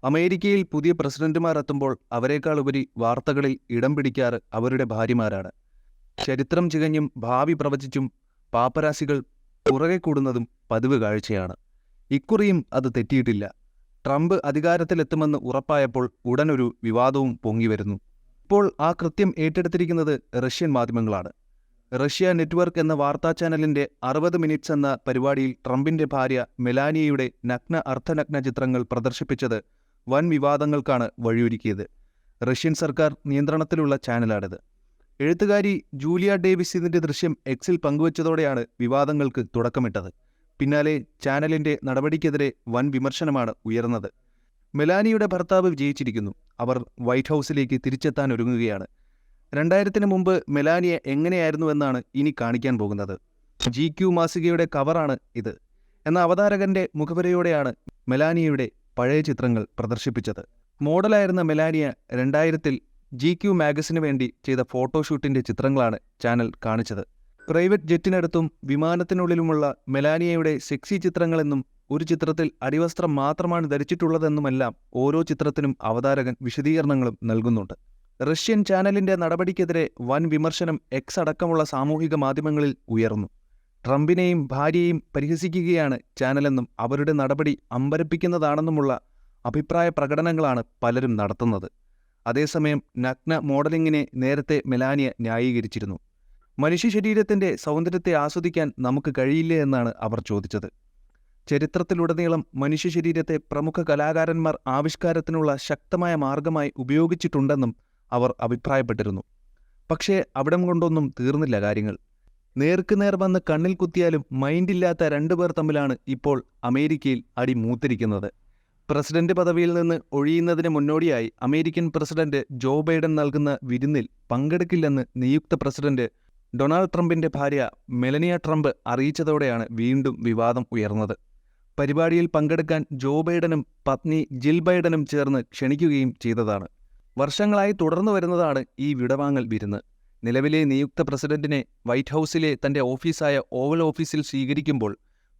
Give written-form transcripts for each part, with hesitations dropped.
അമേരിക്കയിൽ പുതിയ പ്രസിഡന്റുമാർ എത്തുമ്പോൾ അവരെക്കാളുപരി വാർത്തകളിൽ ഇടം പിടിക്കാറ് അവരുടെ ഭാര്യമാരാണ്. ചരിത്രം ചികഞ്ഞും ഭാവി പ്രവചിച്ചും പാപ്പരാസികൾ പുറകെ കൂടുന്നതും പതിവ് കാഴ്ചയാണ്. ഇക്കുറിയും അത് തെറ്റിയിട്ടില്ല. ട്രംപ് അധികാരത്തിലെത്തുമെന്ന് ഉറപ്പായപ്പോൾ ഉടനൊരു വിവാദവും പൊങ്ങിവരുന്നു. ഇപ്പോൾ ആ കൃത്യം ഏറ്റെടുത്തിരിക്കുന്നത് റഷ്യൻ മാധ്യമങ്ങളാണ്. റഷ്യ നെറ്റ്വർക്ക് എന്ന വാർത്താ ചാനലിന്റെ 60 മിനിറ്റ്സ് എന്ന പരിപാടിയിൽ ട്രംപിന്റെ ഭാര്യ മെലാനിയയുടെ അർദ്ധനഗ്ന ചിത്രങ്ങൾ പ്രദർശിപ്പിച്ചത് വൻ വിവാദങ്ങൾക്കാണ് വഴിയൊരുക്കിയത്. റഷ്യൻ സർക്കാർ നിയന്ത്രണത്തിലുള്ള ചാനലാണിത്. എഴുത്തുകാരി ജൂലിയ ഡേവിസ് ഇതിന്റെ ദൃശ്യം എക്സിൽ പങ്കുവച്ചതോടെയാണ് വിവാദങ്ങൾക്ക് തുടക്കമിട്ടത്. പിന്നാലെ ചാനലിന്റെ നടപടിക്കെതിരെ വൻ വിമർശനമാണ് ഉയർന്നത്. മെലാനിയുടെ ഭർത്താവ് വിജയിച്ചിരിക്കുന്നു. അവർ വൈറ്റ് ഹൗസിലേക്ക് തിരിച്ചെത്താനൊരുങ്ങുകയാണ്. 2000-ന് മുമ്പ് മെലാനിയ എങ്ങനെയായിരുന്നുവെന്നാണ് ഇനി കാണിക്കാൻ പോകുന്നത്. GQ മാസികയുടെ കവറാണ് ഇത്. എന്ന അവതാരകന്റെ മുഖവരയോടെയാണ് മെലാനിയയുടെ പഴയ ചിത്രങ്ങൾ പ്രദർശിപ്പിച്ചത്. മോഡലായിരുന്ന മെലാനിയ 2000-ൽ GQ മാഗസിന് വേണ്ടി ചെയ്ത ഫോട്ടോഷൂട്ടിന്റെ ചിത്രങ്ങളാണ് ചാനൽ കാണിച്ചത്. പ്രൈവറ്റ് ജെറ്റിനടുത്തും വിമാനത്തിനുള്ളിലുമുള്ള മെലാനിയയുടെ സെക്സി ചിത്രങ്ങളെന്നും ഒരു ചിത്രത്തിൽ അടിവസ്ത്രം മാത്രമാണ് ധരിച്ചിട്ടുള്ളതെന്നുമെല്ലാം ഓരോ ചിത്രത്തിനും അവതാരകൻ വിശദീകരണങ്ങളും നൽകുന്നുണ്ട്. റഷ്യൻ ചാനലിന്റെ നടപടിക്കെതിരെ വൻ വിമർശനം എക്സ് അടക്കമുള്ള സാമൂഹിക മാധ്യമങ്ങളിൽ ഉയർന്നു. ട്രംപിനെയും ഭാര്യയെയും പരിഹസിക്കുകയാണ് ചാനലെന്നും അവരുടെ നടപടി അമ്പരപ്പിക്കുന്നതാണെന്നുമുള്ള അഭിപ്രായ പ്രകടനങ്ങളാണ് പലരും നടത്തുന്നത്. അതേസമയം നഗ്ന മോഡലിംഗിനെ നേരത്തെ മെലാനിയ ന്യായീകരിച്ചിരുന്നു. മനുഷ്യ ശരീരത്തിന്റെ സൗന്ദര്യത്തെ ആസ്വദിക്കാൻ നമുക്ക് കഴിയില്ലേ എന്നാണ് അവർ ചോദിച്ചത്. ചരിത്രത്തിലുടനീളം മനുഷ്യ ശരീരത്തെ പ്രമുഖ കലാകാരന്മാർ ആവിഷ്കാരത്തിനുള്ള ശക്തമായ മാർഗമായി ഉപയോഗിച്ചിട്ടുണ്ടെന്നും അവർ അഭിപ്രായപ്പെട്ടിരുന്നു. പക്ഷേ അവിടം കൊണ്ടൊന്നും തീർന്നില്ല കാര്യങ്ങൾ. നേർക്കുനേർ വന്ന് കണ്ണിൽ കുത്തിയാലും മൈൻഡില്ലാത്ത രണ്ടുപേർ തമ്മിലാണ് ഇപ്പോൾ അമേരിക്കയിൽ അടി മൂത്തിരിക്കുന്നത്. പ്രസിഡന്റ് പദവിയിൽ നിന്ന് ഒഴിയുന്നതിന് മുന്നോടിയായി അമേരിക്കൻ പ്രസിഡന്റ് ജോ ബൈഡൻ നൽകുന്ന വിരുന്നിൽ പങ്കെടുക്കില്ലെന്ന് നിയുക്ത പ്രസിഡന്റ് ഡൊണാൾഡ് ട്രംപിന്റെ ഭാര്യ മെലനിയ ട്രംപ് അറിയിച്ചതോടെയാണ് വീണ്ടും വിവാദം ഉയർന്നത്. പരിപാടിയിൽ പങ്കെടുക്കാൻ ജോ ബൈഡനും പത്നി ജിൽ ബൈഡനും ചേർന്ന് ക്ഷണിക്കുകയും ചെയ്തതാണ്. വർഷങ്ങളായി തുടർന്നു വരുന്നതാണ് ഈ വിടവാങ്ങൽ വിരുന്ന്. നിലവിലെ നിയുക്ത പ്രസിഡന്റിനെ വൈറ്റ് ഹൗസിലെ തന്റെ ഓഫീസായ ഓവൽ ഓഫീസിൽ സ്വീകരിക്കുമ്പോൾ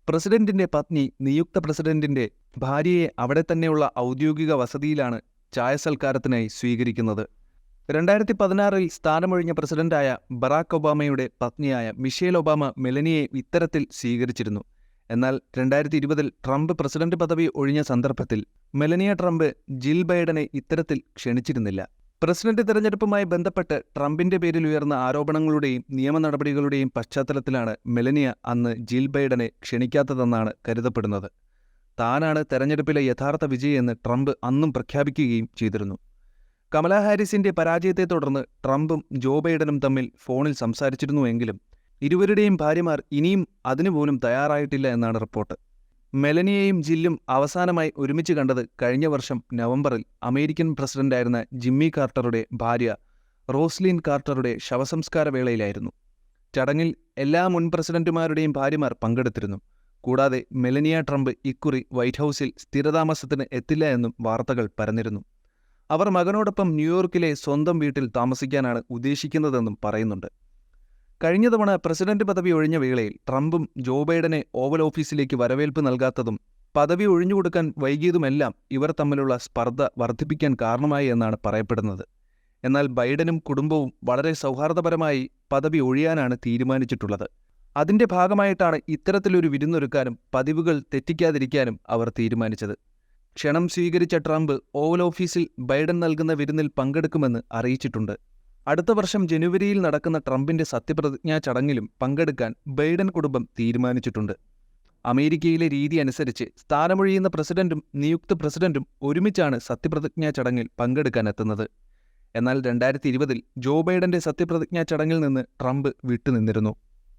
പ്രസിഡന്റിന്റെ പത്നി നിയുക്ത പ്രസിഡന്റിന്റെ ഭാര്യയെ അവിടെ തന്നെയുള്ള ഔദ്യോഗിക വസതിയിലാണ് ചായസൽക്കാരത്തിനായി സ്വീകരിക്കുന്നത്. 2016-ൽ സ്ഥാനമൊഴിഞ്ഞ പ്രസിഡന്റായ ബറാക് ഒബാമയുടെ പത്നിയായ മിഷേൽ ഒബാമ മെലനിയെ ഇത്തരത്തിൽ സ്വീകരിച്ചിരുന്നു. എന്നാൽ 2020-ൽ ട്രംപ് പ്രസിഡന്റ് പദവി ഒഴിഞ്ഞ സന്ദർഭത്തിൽ മെലനിയ ട്രംപ് ജിൽ ബൈഡനെ ഇത്തരത്തിൽ ക്ഷണിച്ചിരുന്നില്ല. പ്രസിഡന്റ് തെരഞ്ഞെടുപ്പുമായി ബന്ധപ്പെട്ട് ട്രംപിന്റെ പേരിൽ ഉയർന്ന ആരോപണങ്ങളുടെയും നിയമ നടപടികളുടെയും പശ്ചാത്തലത്തിലാണ് മെലനിയ അന്ന് ജിൽ ബൈഡനെ ക്ഷണിക്കാത്തതെന്നാണ് കരുതപ്പെടുന്നത്. താനാണ് തെരഞ്ഞെടുപ്പിലെ യഥാർത്ഥ വിജയിയെന്ന് ട്രംപ് അന്നും പ്രഖ്യാപിക്കുകയും ചെയ്തിരുന്നു. കമലാ ഹാരിസിന്റെ പരാജയത്തെ തുടർന്ന് ട്രംപും ജോ ബൈഡനും തമ്മിൽ ഫോണിൽ സംസാരിച്ചിരുന്നുവെങ്കിലും ഇരുവരുടെയും ഭാര്യമാർ ഇനിയും അതിനുപോലും തയ്യാറായിട്ടില്ല എന്നാണ് റിപ്പോർട്ട്. മെലനിയയും ജില്ലും അവസാനമായി ഒരുമിച്ച് കണ്ടത് കഴിഞ്ഞ വർഷം നവംബറിൽ അമേരിക്കൻ പ്രസിഡന്റായിരുന്ന ജിമ്മി കാർട്ടറുടെ ഭാര്യ റോസ്ലിൻ കാർട്ടറുടെ ശവസംസ്കാര വേളയിലായിരുന്നു. ചടങ്ങിൽ എല്ലാ മുൻ പ്രസിഡന്റുമാരുടെയും ഭാര്യമാർ പങ്കെടുത്തിരുന്നു. കൂടാതെ മെലനിയ ട്രംപ് ഇക്കുറി വൈറ്റ് ഹൗസിൽ സ്ഥിരതാമസത്തിന് എത്തില്ല എന്നും വാർത്തകൾ പരന്നിരുന്നു. അവർ മകനോടൊപ്പം ന്യൂയോർക്കിലെ സ്വന്തം വീട്ടിൽ താമസിക്കാനാണ് ഉദ്ദേശിക്കുന്നതെന്നും പറയുന്നുണ്ട്. കഴിഞ്ഞ തവണ പ്രസിഡന്റ് പദവി ഒഴിഞ്ഞ വേളയിൽ ട്രംപും ജോ ബൈഡനെ ഓവൽ ഓഫീസിലേക്ക് വരവേൽപ്പ് നൽകാത്തതും പദവി ഒഴിഞ്ഞുകൊടുക്കാൻ വൈകിയതുമെല്ലാം ഇവർ തമ്മിലുള്ള സ്പർദ്ധ വർദ്ധിപ്പിക്കാൻ കാരണമായി എന്നാണ് പറയപ്പെടുന്നത്. എന്നാൽ ബൈഡനും കുടുംബവും വളരെ സൗഹാർദ്ദപരമായി പദവി ഒഴിയാനാണ് തീരുമാനിച്ചിട്ടുള്ളത്. അതിന്റെ ഭാഗമായിട്ടാണ് ഇത്തരത്തിലൊരു വിരുന്നൊരുക്കാനും പതിവുകൾ തെറ്റിക്കാതിരിക്കാനും അവർ തീരുമാനിച്ചത്. ക്ഷണം സ്വീകരിച്ച ട്രംപ് ഓവൽ ഓഫീസിൽ ബൈഡൻ നൽകുന്ന വിരുന്നിൽ പങ്കെടുക്കുമെന്ന് അറിയിച്ചിട്ടുണ്ട്. അടുത്ത വർഷം ജനുവരിയിൽ നടക്കുന്ന ട്രംപിന്റെ സത്യപ്രതിജ്ഞാ ചടങ്ങിലും പങ്കെടുക്കാൻ ബൈഡൻ കുടുംബം തീരുമാനിച്ചിട്ടുണ്ട്. അമേരിക്കയിലെ രീതി അനുസരിച്ച് സ്ഥാനമൊഴിയുന്ന പ്രസിഡന്റും നിയുക്ത പ്രസിഡന്റും ഒരുമിച്ചാണ് സത്യപ്രതിജ്ഞാ ചടങ്ങിൽ പങ്കെടുക്കാനെത്തുന്നത്. എന്നാൽ 2020-ൽ ജോ ബൈഡന്റെ സത്യപ്രതിജ്ഞാ ചടങ്ങിൽ നിന്ന് ട്രംപ് വിട്ടുനിന്നിരുന്നു.